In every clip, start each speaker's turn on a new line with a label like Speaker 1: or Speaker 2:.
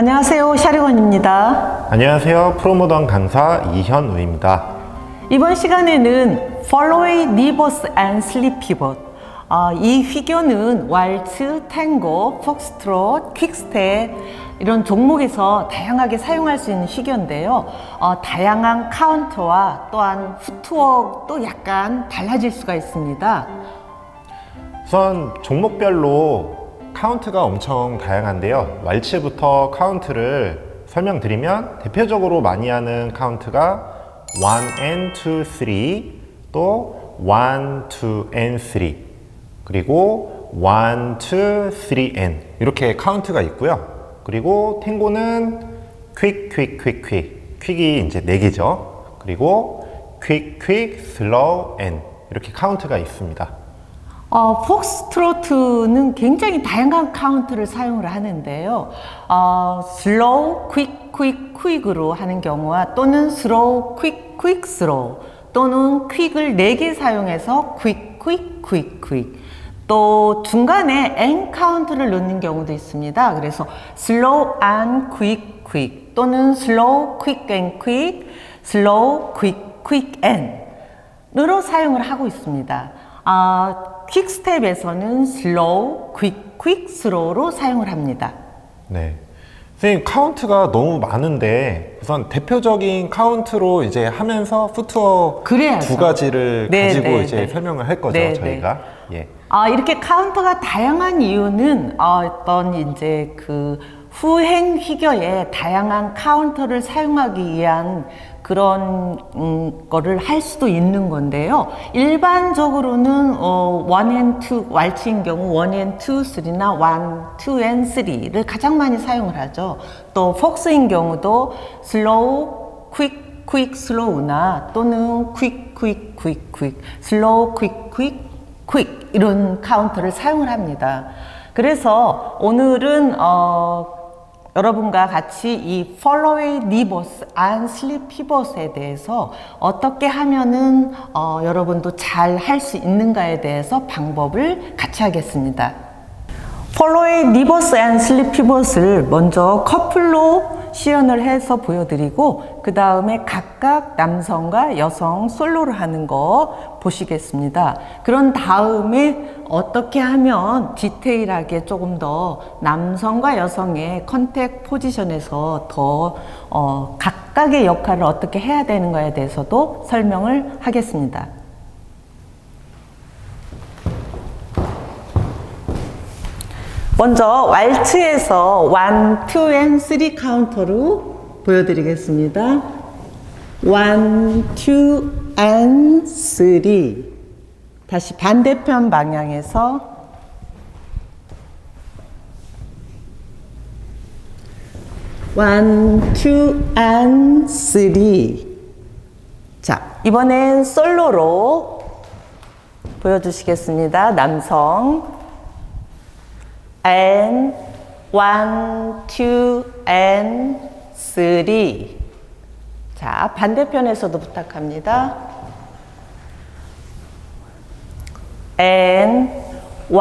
Speaker 1: 안녕하세요, 샤리원입니다.
Speaker 2: 안녕하세요. 프로모던 강사 이현우입니다.
Speaker 1: 이번 시간에는 Following Reverse and Slip Pivot, 이 휘겨는 왈츠, 탱고, 폭스트롯, 퀵스텝 이런 종목에서 다양하게 사용할 수 있는 휘겨인데요. 다양한 카운터와 또한 푸트워크도 약간 달라질 수가 있습니다.
Speaker 2: 우선 종목별로 카운트가 엄청 다양한데요. 왈츠부터 카운트를 설명드리면 대표적으로 많이 하는 카운트가 1 and 2, 3, 또 1, 2 and 3, 그리고 1, 2, 3 and 이렇게 카운트가 있고요. 그리고 탱고는 퀵, 퀵, 퀵, 퀵. 퀵이 이제 4개죠. 그리고 퀵, 퀵, 슬로우 and 이렇게 카운트가 있습니다. 폭스트로트는 굉장히 다양한 카운트를 사용을 하는데요. 슬로우, 퀵, 퀵, 퀵으로 하는 경우와 또는 슬로우, 퀵, 퀵, 슬로우 또는 퀵을 4개 사용해서 퀵, 퀵, 퀵, 퀵 또 중간에 N 카운트를 넣는 경우도 있습니다. 그래서 슬로우 and 퀵, 퀵 또는 슬로우, 퀵 and 퀵, 슬로우, 퀵, 퀵 and으로 사용을 하고 있습니다. 퀵스텝에서는 슬로우, 퀵, 퀵, 슬로우로 사용을 합니다. 네. 선생님, 카운트가 너무 많은데 우선 대표적인 카운트로 이제 하면서 푸트워크 두 가지를 가지고 이제 설명을 할 거죠, 저희가. 예.
Speaker 1: 이렇게 카운터가 다양한 이유는 어떤 이제 그 후행 휘겨에 다양한 카운터를 사용하기 위한 그런 거를 할 수도 있는 건데요. 일반적으로는 1 and 2 왈츠인 경우 1 and 2, 3나 1, 2 and 3를 가장 많이 사용을 하죠. 또 폭스인 경우도 슬로우, 퀵, 퀵, 슬로우나 또는 퀵, 퀵, 퀵, 퀵, 슬로우, 퀵, 퀵, 퀵 이런 카운터를 사용을 합니다. 그래서 오늘은 여러분과 같이 이 Following Reverse and Slip Pivot에 대해서 어떻게 하면은 여러분도 잘 할 수 있는가에 대해서 방법을 같이 하겠습니다. Following Reverse and Slip Pivot을 먼저 커플로 시연을 해서 보여드리고 그 다음에 각각 남성과 여성 솔로를 하는 거 보시겠습니다. 그런 다음에 어떻게 하면 디테일하게 조금 더 남성과 여성의 컨택 포지션에서 더 각각의 역할을 어떻게 해야 되는가에 대해서도 설명을 하겠습니다. 먼저 왈츠에서 1, 2 and 3 카운터로 보여드리겠습니다. 1, 2 and 3 다시 반대편 방향에서 1, 2 and 3 자, 이번엔 솔로로 보여주시겠습니다. 남성 and 1, 2 and 3 자, 반대편에서도 부탁합니다. and 1,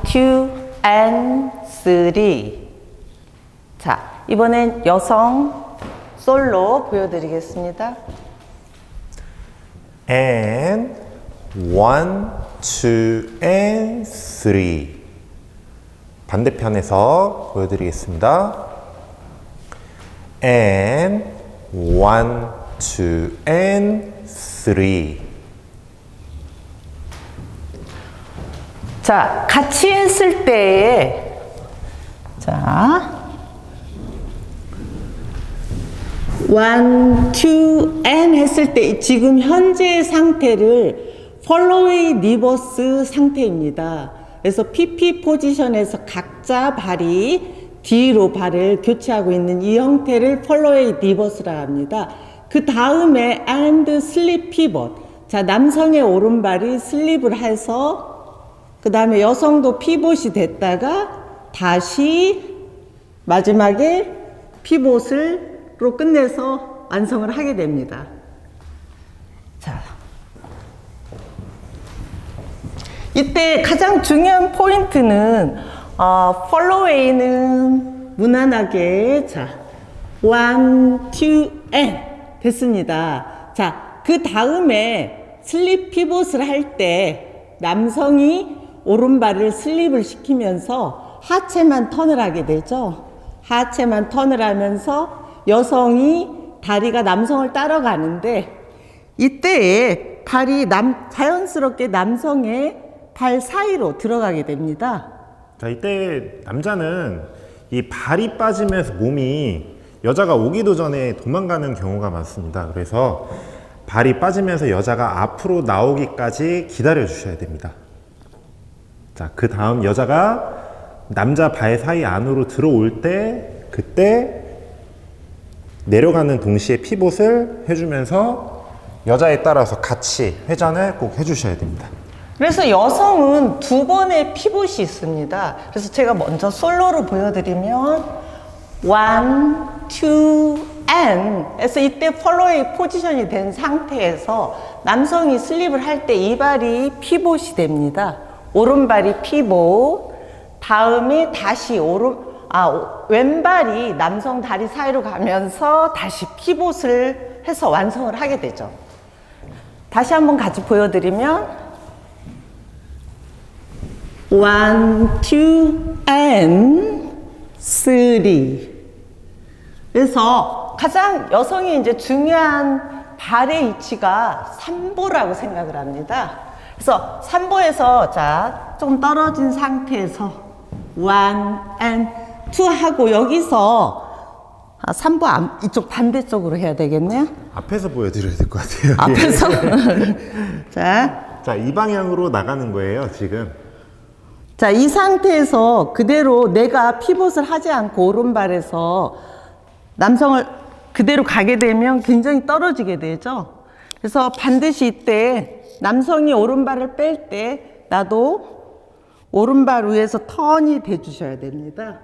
Speaker 1: 2 and 3 자, 이번엔 여성 솔로 보여드리겠습니다.
Speaker 2: and 1, 2 and 3 반대편에서 보여드리겠습니다. and 1, 2 and 3
Speaker 1: 자, 같이 했을 때에 자 1, 2 and 했을 때 지금 현재의 상태를 Following Reverse 상태입니다. 그래서 PP 포지션에서 각자 발이 뒤로 발을 교체하고 있는 이 형태를 Following Reverse라 합니다. 그 다음에 and Slip Pivot. 자, 남성의 오른발이 슬립을 해서 그 다음에 여성도 피봇이 됐다가 다시 마지막에 피봇으로 끝내서 완성을 하게 됩니다. 자, 이때 가장 중요한 포인트는 following는 무난하게 자, 1, 2, and 됐습니다. 자, 그 다음에 슬립 피봇을 할 때 남성이 오른발을 슬립을 시키면서 하체만 턴을 하게 되죠. 하체만 턴을 하면서 여성이 다리가 남성을 따라가는데 이때에 발이 자연스럽게 남성의 발 사이로 들어가게 됩니다.
Speaker 2: 자, 이때 남자는 이 발이 빠지면서 몸이 여자가 오기도 전에 도망가는 경우가 많습니다. 그래서 발이 빠지면서 여자가 앞으로 나오기까지 기다려 주셔야 됩니다. 자, 그 다음 여자가 남자 발 사이 안으로 들어올 때 그때 내려가는 동시에 피봇을 해주면서 여자에 따라서 같이 회전을 꼭 해주셔야 됩니다.
Speaker 1: 그래서 여성은 2번의 피봇이 있습니다. 그래서 제가 먼저 솔로로 보여드리면 1, 2, and 그래서 이때 폴로웨이 포지션이 된 상태에서 남성이 슬립을 할 때 이 발이 피봇이 됩니다. 오른발이 피봇, 다음에 다시 왼발이 남성 다리 사이로 가면서 다시 피봇을 해서 완성을 하게 되죠. 다시 한번 같이 보여드리면 1, 2, and 3. 그래서 가장 여성이 이제 중요한 발의 위치가 3보라고 생각을 합니다. 그래서 3보에서 자, 좀 떨어진 상태에서 1 and 2 하고 여기서 3보 이쪽 반대쪽으로 해야 되겠네요.
Speaker 2: 앞에서 보여드려야 될 것 같아요.
Speaker 1: 앞에서.
Speaker 2: 자, 이 방향으로 나가는 거예요, 지금.
Speaker 1: 자, 이 상태에서 그대로 내가 피봇을 하지 않고 오른발에서 남성을 그대로 가게 되면 굉장히 떨어지게 되죠. 그래서 반드시 이때 남성이 오른발을 뺄 때 나도 오른발 위에서 턴이 돼 주셔야 됩니다.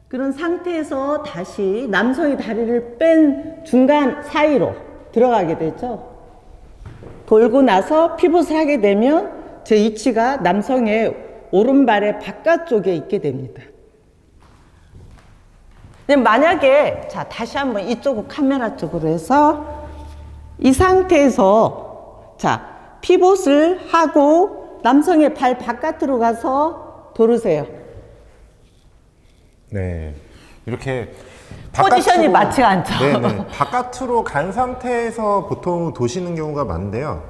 Speaker 1: 그런 상태에서 다시 남성이 다리를 뺀 중간 사이로 들어가게 되죠. 돌고 나서 피봇을 하게 되면 제 위치가 남성의 오른발의 바깥쪽에 있게 됩니다. 만약에 자, 다시 한번 이쪽 카메라 쪽으로 해서 이 상태에서 자, 피봇을 하고 남성의 발 바깥으로 가서 도르세요.
Speaker 2: 네, 이렇게
Speaker 1: 포지션이 맞지가 않죠.
Speaker 2: 네네, 바깥으로 간 상태에서 보통 도시는 경우가 많은데요.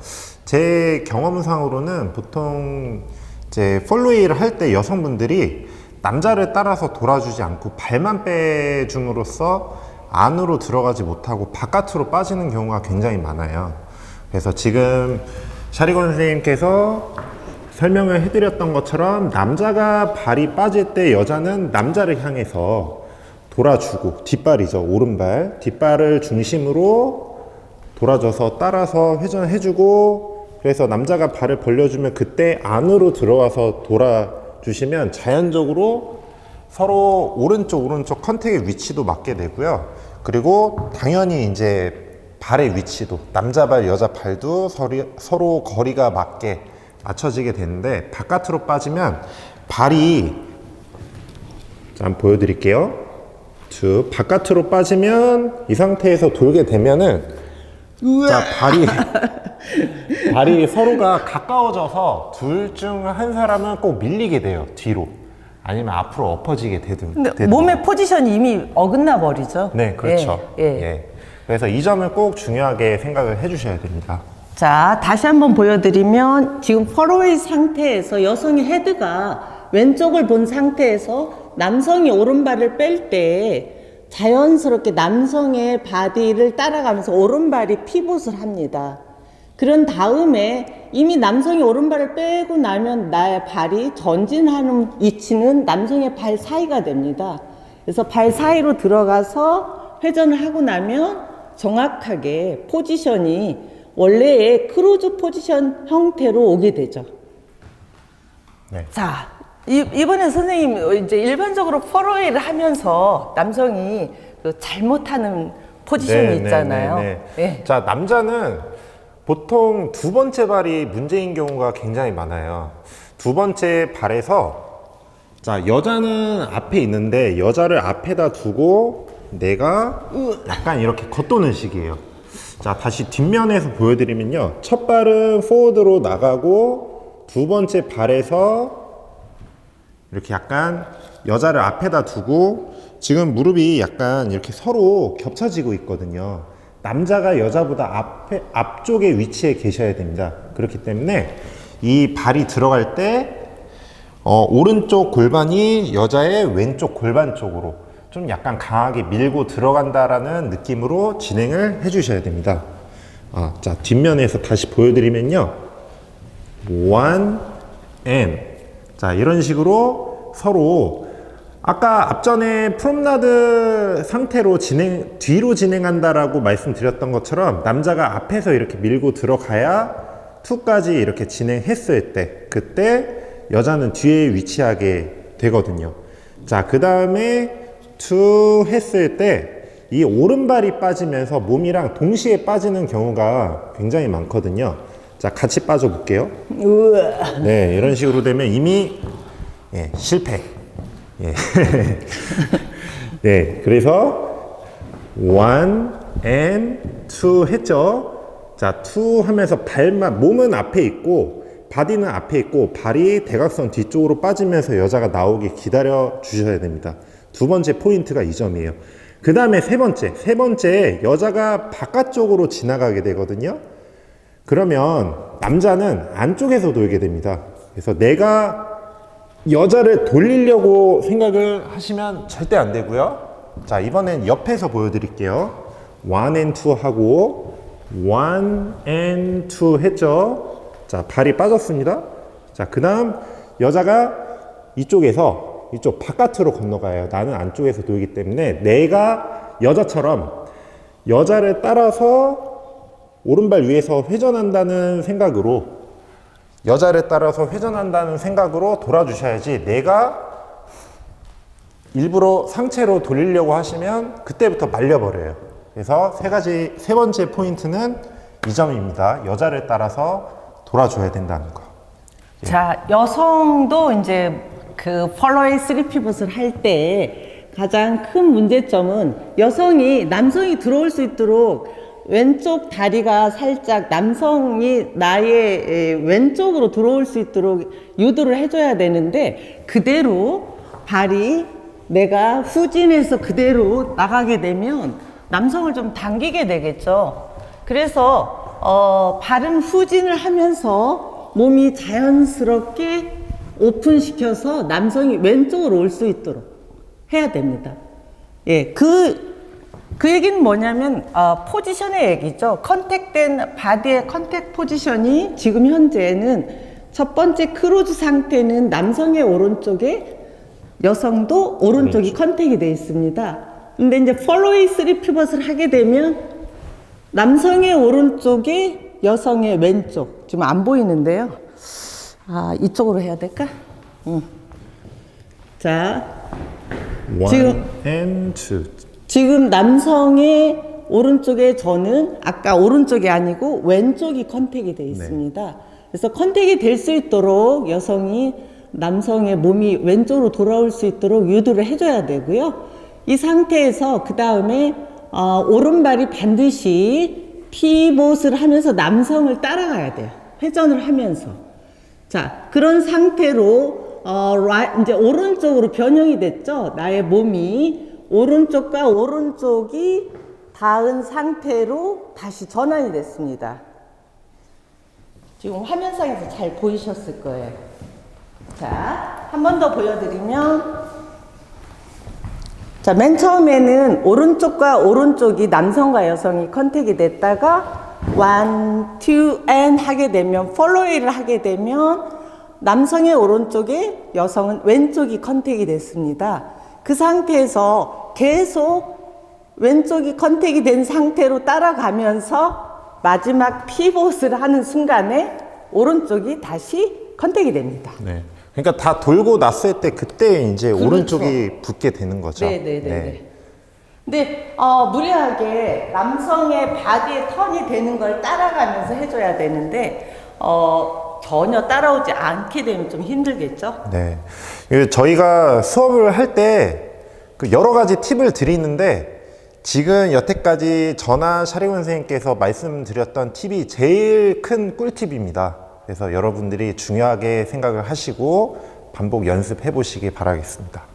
Speaker 2: 제 경험상으로는 보통 이제 폴로웨이를 할 때 여성분들이 남자를 따라서 돌아주지 않고 발만 빼줌으로써 안으로 들어가지 못하고 바깥으로 빠지는 경우가 굉장히 많아요. 그래서 지금 샤리건 선생님께서 설명을 해드렸던 것처럼 남자가 발이 빠질 때 여자는 남자를 향해서 돌아주고 뒷발이죠, 오른발 뒷발을 중심으로 돌아줘서 따라서 회전해주고, 그래서 남자가 발을 벌려주면 그때 안으로 들어와서 돌아주시면 자연적으로 서로 오른쪽 컨택의 위치도 맞게 되고요. 그리고 당연히 이제 발의 위치도 남자 발 여자 발도 서로 거리가 맞게 맞춰지게 되는데, 바깥으로 빠지면 발이, 자, 한번 보여드릴게요. 바깥으로 빠지면 이 상태에서 돌게 되면은 자, 발이 서로가 가까워져서 둘 중 한 사람은 꼭 밀리게 돼요, 뒤로. 아니면 앞으로 엎어지게 되든.
Speaker 1: 몸의 포지션이 이미 어긋나 버리죠.
Speaker 2: 네, 그렇죠.
Speaker 1: 예.
Speaker 2: 예. 그래서 이 점을 꼭 중요하게 생각을 해주셔야 됩니다.
Speaker 1: 자, 다시 한번 보여드리면 지금 폴로웨이 상태에서 여성의 헤드가 왼쪽을 본 상태에서 남성이 오른발을 뺄 때 자연스럽게 남성의 바디를 따라가면서 오른발이 피봇을 합니다. 그런 다음에 이미 남성이 오른발을 빼고 나면 나의 발이 전진하는 위치는 남성의 발 사이가 됩니다. 그래서 발 사이로 들어가서 회전을 하고 나면 정확하게 포지션이 원래의 크루즈 포지션 형태로 오게 되죠.
Speaker 2: 네.
Speaker 1: 자, 이번에 선생님 이제 일반적으로 폴로웨이를 하면서 남성이 그 잘못하는 포지션이 있잖아요.
Speaker 2: 네. 자, 남자는 보통 두 번째 발이 문제인 경우가 굉장히 많아요. 두 번째 발에서 자, 여자는 앞에 있는데 여자를 앞에다 두고 내가 약간 이렇게 겉도는 식이에요. 자, 다시 뒷면에서 보여드리면요. 첫 발은 포워드로 나가고 두 번째 발에서 이렇게 약간 여자를 앞에다 두고 지금 무릎이 약간 이렇게 서로 겹쳐지고 있거든요. 남자가 여자보다 앞쪽에 위치해 계셔야 됩니다. 그렇기 때문에 이 발이 들어갈 때 오른쪽 골반이 여자의 왼쪽 골반 쪽으로 좀 약간 강하게 밀고 들어간다라는 느낌으로 진행을 해 주셔야 됩니다. 자, 뒷면에서 다시 보여드리면요. one and. 자, 이런 식으로 서로 아까 앞전에 프롬나드 상태로 뒤로 진행한다라고 말씀드렸던 것처럼 남자가 앞에서 이렇게 밀고 들어가야 2까지 이렇게 진행했을 때 그때 여자는 뒤에 위치하게 되거든요. 자, 그 다음에 2 했을 때 이 오른발이 빠지면서 몸이랑 동시에 빠지는 경우가 굉장히 많거든요. 자, 같이 빠져 볼게요. 네, 이런 식으로 되면 이미 실패. 네, 그래서 1 and 2 했죠. 자, 2 하면서 몸은 앞에 있고 바디는 앞에 있고 발이 대각선 뒤쪽으로 빠지면서 여자가 나오게 기다려 주셔야 됩니다. 두 번째 포인트가 이 점이에요. 그 다음에 세 번째 여자가 바깥쪽으로 지나가게 되거든요. 그러면 남자는 안쪽에서 돌게 됩니다. 그래서 내가 여자를 돌리려고 생각을 하시면 절대 안 되고요. 자, 이번엔 옆에서 보여드릴게요. 1 and 2 하고 1 and 2 했죠. 자, 발이 빠졌습니다. 자, 그 다음 여자가 이쪽 바깥으로 건너가요. 나는 안쪽에서 돌기 때문에 내가 여자처럼 여자를 따라서 오른발 위에서 회전한다는 생각으로 돌아주셔야지 내가 일부러 상체로 돌리려고 하시면 그때부터 말려버려요. 그래서 세 번째 포인트는 이 점입니다. 여자를 따라서 돌아줘야 된다는 거.
Speaker 1: 자, 여성도 이제 그 폴로웨이 3피벗을 할 때 가장 큰 문제점은 남성이 들어올 수 있도록 왼쪽 다리가 살짝 남성이 나의 왼쪽으로 들어올 수 있도록 유도를 해줘야 되는데 그대로 발이 내가 후진해서 그대로 나가게 되면 남성을 좀 당기게 되겠죠. 그래서 발은 후진을 하면서 몸이 자연스럽게 오픈시켜서 남성이 왼쪽으로 올 수 있도록 해야 됩니다. 예, 그 얘기는 뭐냐면 포지션의 얘기죠. 바디의 컨택 포지션이 지금 현재는 첫 번째 크로즈 상태는 남성의 오른쪽에 여성도 오른쪽이 컨택이 되어 있습니다. 근데 이제 폴로웨이 3피벗을 하게 되면 남성의 오른쪽에 여성의 왼쪽, 지금 안 보이는데요. 이쪽으로 해야 될까? 자,
Speaker 2: 1 and 2.
Speaker 1: 지금 남성의 오른쪽에 저는 아까 오른쪽이 아니고 왼쪽이 컨택이 되어 있습니다. 그래서 컨택이 될 수 있도록 여성이 남성의 몸이 왼쪽으로 돌아올 수 있도록 유도를 해줘야 되고요. 이 상태에서 그 다음에 오른발이 반드시 피봇을 하면서 남성을 따라가야 돼요. 회전을 하면서. 자, 그런 상태로 이제 오른쪽으로 변형이 됐죠. 나의 몸이 오른쪽과 오른쪽이 닿은 상태로 다시 전환이 됐습니다. 지금 화면상에서 잘 보이셨을 거예요. 자, 한 번 더 보여드리면, 자, 맨 처음에는 오른쪽과 오른쪽이 남성과 여성이 컨택이 됐다가 1, 2, and 하게 되면 폴로웨이를 하게 되면 남성의 오른쪽에 여성은 왼쪽이 컨택이 됐습니다. 그 상태에서 계속 왼쪽이 컨택이 된 상태로 따라가면서 마지막 피봇을 하는 순간에 오른쪽이 다시 컨택이 됩니다.
Speaker 2: 네. 그러니까 다 돌고 났을 때 그때 이제 그렇죠. 오른쪽이 붙게 되는 거죠.
Speaker 1: 네. 근데 무리하게 남성의 바디에 턴이 되는 걸 따라가면서 해줘야 되는데 전혀 따라오지 않게 되면 좀 힘들겠죠?
Speaker 2: 네. 저희가 수업을 할 때 그 여러 가지 팁을 드리는데 지금 여태까지 전하 샤리곤 선생님께서 말씀드렸던 팁이 제일 큰 꿀팁입니다. 그래서 여러분들이 중요하게 생각을 하시고 반복 연습해 보시기 바라겠습니다.